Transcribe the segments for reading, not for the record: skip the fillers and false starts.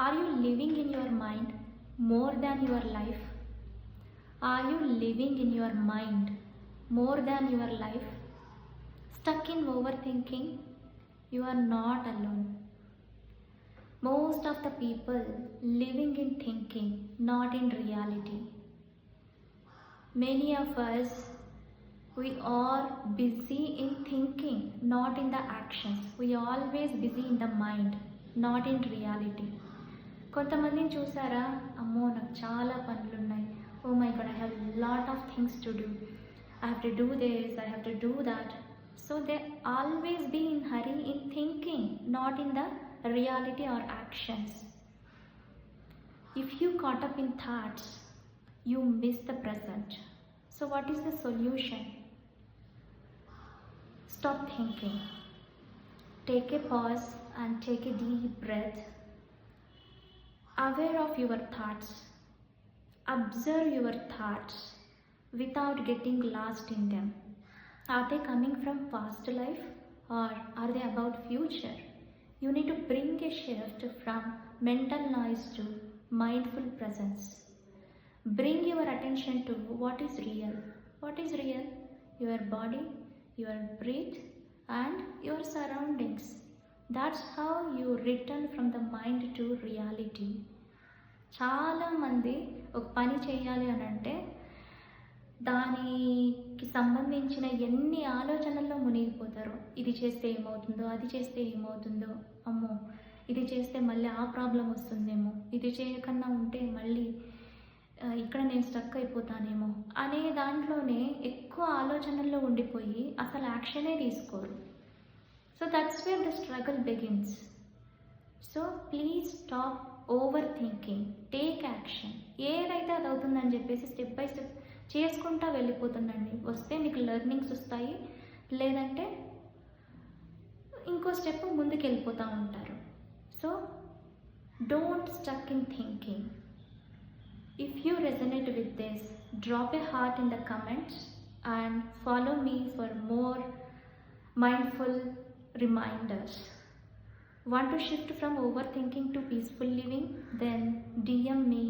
Are you living in your mind more than your life? Are you living in your mind more than your life? Stuck in overthinking? You are not alone. Most of the people living in thinking, not in reality. Many of us, we are busy in thinking, not in the actions. We are always busy in the mind, not in reality. కొంతమందిని చూసారా, అమ్మో నాకు చాలా పనులు ఉన్నాయి, oh my god I have lot of things to do, I have to do this, I have to do that. So they always be in hurry in thinking, not in the reality or actions. If you caught up in thoughts, you miss the present. So what is the solution? Stop thinking. Take a pause and take a deep breath. Aware of your thoughts. Observe your thoughts without getting lost in them. Are they coming from past life or are they about future? You need to bring a shift from mental noise to mindful presence. Bring your attention to what is real. What is real? Your body, your breath, and your surroundings. That's how you return from the mind to reality. చాలా మంది ఒక పని చేయాలి అని అంటే దానికి సంబంధించిన ఎన్ని ఆలోచనల్లో మునిగిపోతారో, ఇది చేస్తే ఏమవుతుందో, అది చేస్తే ఏమవుతుందో, అమ్మో ఇది చేస్తే మళ్ళీ ఆ ప్రాబ్లం వస్తుందేమో, ఇది చేయకుండా ఉంటే మళ్ళీ ఇక్కడ నేను స్టక్ అయిపోతానేమో అనే దాంట్లోనే ఎక్కువ ఆలోచనల్లో ఉండిపోయి అసలు యాక్షనే తీసుకోరు. So that's where the struggle begins. So please stop over thinking, take action. ఏదైతే అది అవుతుందని చెప్పేసి స్టెప్ బై స్టెప్ చేసుకుంటా వెళ్ళిపోతుందండి. వస్తే మీకు లెర్నింగ్స్ వస్తాయి, లేదంటే ఇంకో స్టెప్ ముందుకు వెళ్ళిపోతూ ఉంటారు. So don't stuck in thinking. If you resonate with this, drop a heart in the comments and follow me for more mindful reminders. Want to shift from overthinking to peaceful living? Then DM me,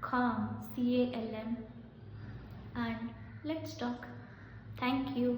Calm, CALM, and let's talk. Thank you.